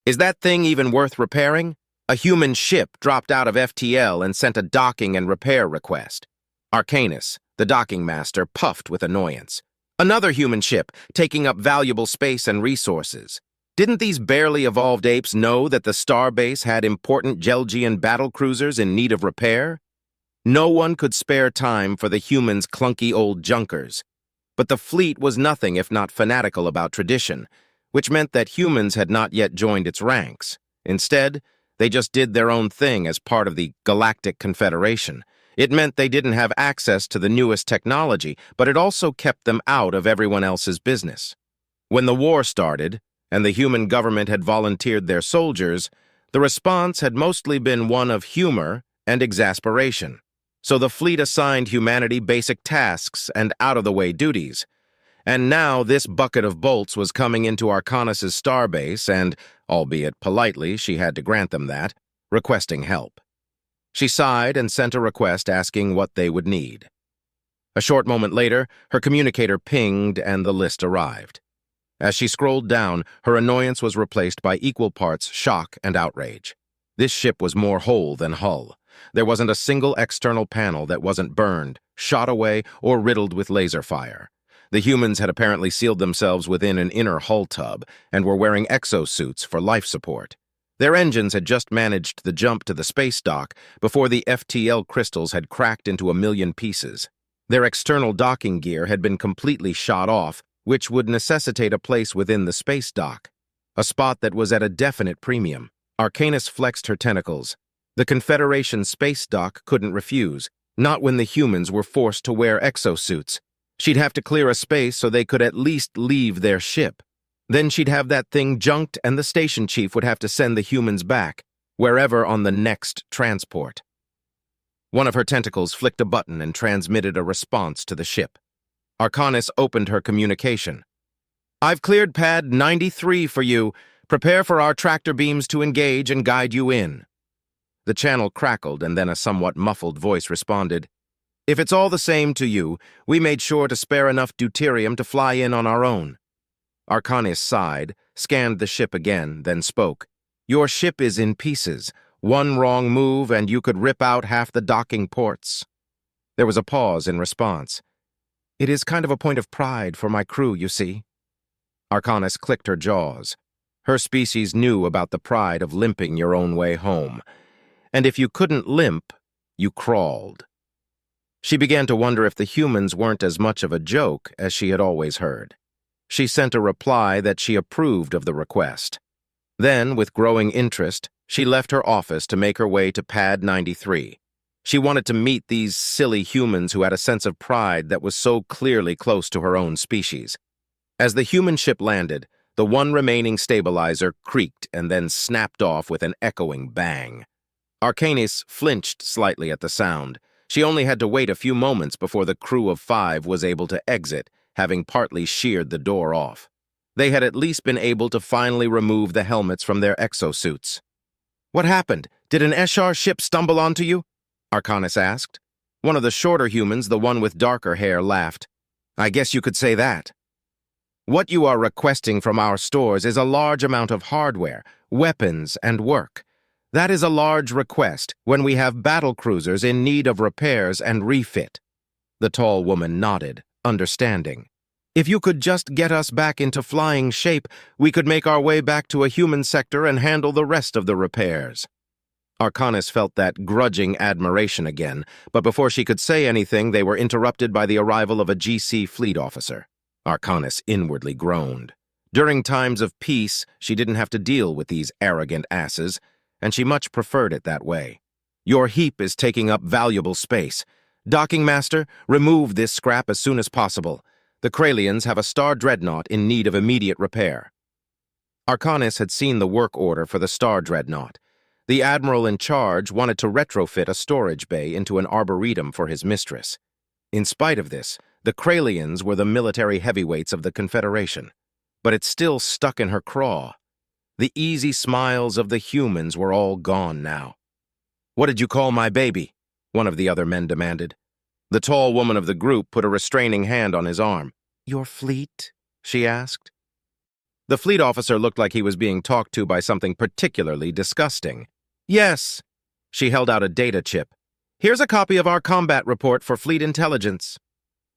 Is that thing even worth repairing? A human ship dropped out of FTL and sent a docking and repair request. Arcanus, the docking master, puffed with annoyance. Another human ship, taking up valuable space and resources. Didn't these barely evolved apes know that the starbase had important Gelgian battlecruisers in need of repair? No one could spare time for the humans' clunky old junkers. But the fleet was nothing if not fanatical about tradition, which meant that humans had not yet joined its ranks. Instead, they just did their own thing as part of the Galactic Confederation. It meant they didn't have access to the newest technology, but it also kept them out of everyone else's business. When the war started, and the human government had volunteered their soldiers, the response had mostly been one of humor and exasperation. So the fleet assigned humanity basic tasks and out-of-the-way duties. And now this bucket of bolts was coming into Arcanus's starbase and, albeit politely, she had to grant them that, requesting help. She sighed and sent a request asking what they would need. A short moment later, her communicator pinged and the list arrived. As she scrolled down, her annoyance was replaced by equal parts shock and outrage. This ship was more whole than hull. There wasn't a single external panel that wasn't burned, shot away, or riddled with laser fire. The humans had apparently sealed themselves within an inner hull tub and were wearing exosuits for life support. Their engines had just managed the jump to the space dock before the FTL crystals had cracked into a million pieces. Their external docking gear had been completely shot off, which would necessitate a place within the space dock, a spot that was at a definite premium. Arcanus flexed her tentacles. The Confederation space dock couldn't refuse, not when the humans were forced to wear exosuits. She'd have to clear a space so they could at least leave their ship. Then she'd have that thing junked and the station chief would have to send the humans back, wherever on the next transport. One of her tentacles flicked a button and transmitted a response to the ship. Arcanus opened her communication. "I've cleared pad 93 for you. Prepare for our tractor beams to engage and guide you in." The channel crackled and then a somewhat muffled voice responded, "If it's all the same to you, we made sure to spare enough deuterium to fly in on our own." Arcanus sighed, scanned the ship again, then spoke. "Your ship is in pieces. One wrong move and you could rip out half the docking ports." There was a pause in response. "It is kind of a point of pride for my crew, you see." Arcanus clicked her jaws. Her species knew about the pride of limping your own way home. And if you couldn't limp, you crawled. She began to wonder if the humans weren't as much of a joke as she had always heard. She sent a reply that she approved of the request. Then, with growing interest, she left her office to make her way to pad 93. She wanted to meet these silly humans who had a sense of pride that was so clearly close to her own species. As the human ship landed, the one remaining stabilizer creaked and then snapped off with an echoing bang. Arcanus flinched slightly at the sound. She only had to wait a few moments before the crew of 5 was able to exit, having partly sheared the door off. They had at least been able to finally remove the helmets from their exosuits. "What happened? Did an SR ship stumble onto you?" Arcanus asked. One of the shorter humans, the one with darker hair, laughed. "I guess you could say that. What you are requesting from our stores is a large amount of hardware, weapons, and work. That is a large request when we have battle cruisers in need of repairs and refit." The tall woman nodded, understanding. "If you could just get us back into flying shape, we could make our way back to a human sector and handle the rest of the repairs." Arcanus felt that grudging admiration again, but before she could say anything, they were interrupted by the arrival of a GC fleet officer. Arcanus inwardly groaned. During times of peace, she didn't have to deal with these arrogant asses, and she much preferred it that way. "Your heap is taking up valuable space. Docking Master, remove this scrap as soon as possible. The Kralians have a star dreadnought in need of immediate repair." Arcanus had seen the work order for the star dreadnought. The admiral in charge wanted to retrofit a storage bay into an arboretum for his mistress. In spite of this, the Kralians were the military heavyweights of the Confederation, but it still stuck in her craw. The easy smiles of the humans were all gone now. "What did you call my baby?" one of the other men demanded. The tall woman of the group put a restraining hand on his arm. "Your fleet?" she asked. The fleet officer looked like he was being talked to by something particularly disgusting. Yes. She held out a data chip. Here's a copy of our combat report for fleet intelligence.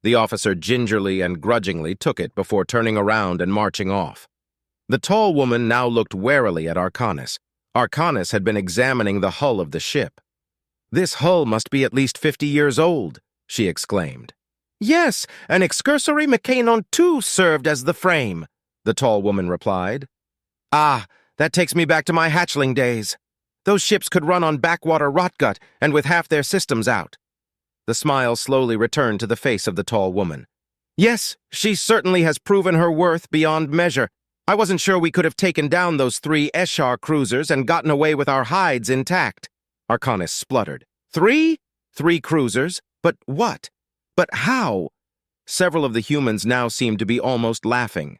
The officer gingerly and grudgingly took it before turning around and marching off. The tall woman now looked warily at Arcanis. Arcanis had been examining the hull of the ship. This hull must be at least 50 years old, she exclaimed. Yes, an excursory Mechanon 2 served as the frame, the tall woman replied. Ah, that takes me back to my hatchling days. Those ships could run on backwater rotgut and with half their systems out. The smile slowly returned to the face of the tall woman. Yes, she certainly has proven her worth beyond measure. I wasn't sure we could have taken down those 3 Eshar cruisers and gotten away with our hides intact. Arcanis spluttered. 3? 3 cruisers? But what? But how? Several of the humans now seemed to be almost laughing.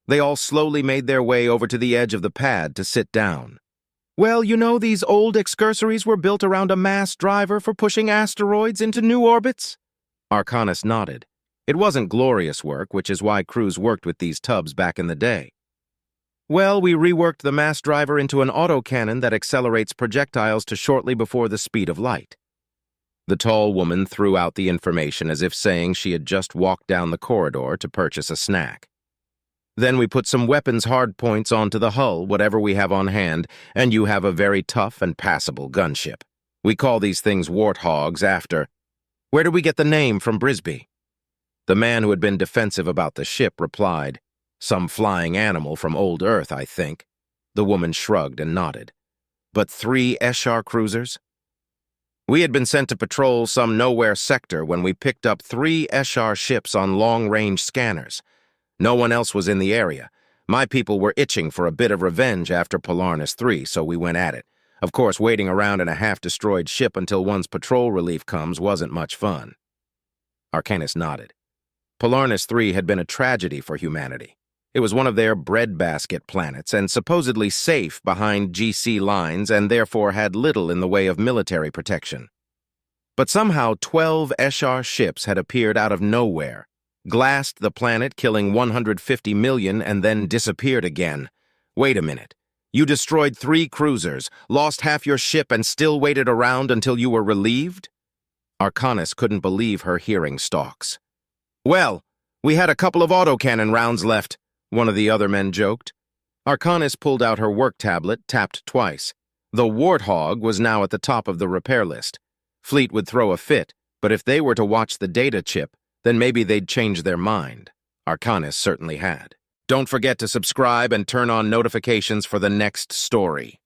They all slowly made their way over to the edge of the pad to sit down. Well, you know, these old excursories were built around a mass driver for pushing asteroids into new orbits? Arcanis nodded. It wasn't glorious work, which is why crews worked with these tubs back in the day. Well, we reworked the mass driver into an autocannon that accelerates projectiles to shortly before the speed of light. The tall woman threw out the information as if saying she had just walked down the corridor to purchase a snack. Then we put some weapons hardpoints onto the hull, whatever we have on hand, and you have a very tough and passable gunship. We call these things warthogs after... Where did we get the name from Brisby? The man who had been defensive about the ship replied, Some flying animal from old Earth, I think. The woman shrugged and nodded. But 3 Eshar cruisers? We had been sent to patrol some nowhere sector when we picked up 3 Eshar ships on long-range scanners. No one else was in the area. My people were itching for a bit of revenge after Polarnus 3, so we went at it. Of course, waiting around in a half-destroyed ship until one's patrol relief comes wasn't much fun. Arcanis nodded. Polarnus 3 had been a tragedy for humanity. It was one of their breadbasket planets and supposedly safe behind GC lines and therefore had little in the way of military protection. But somehow 12 Eshar ships had appeared out of nowhere, glassed the planet, killing 150 million, and then disappeared again. Wait a minute. You destroyed 3 cruisers, lost half your ship, and still waited around until you were relieved? Arcanis couldn't believe her hearing stalks. Well, we had a couple of autocannon rounds left, one of the other men joked. Arcanis pulled out her work tablet, tapped twice. The Warthog was now at the top of the repair list. Fleet would throw a fit, but if they were to watch the data chip, then maybe they'd change their mind. Arcanis certainly had. Don't forget to subscribe and turn on notifications for the next story.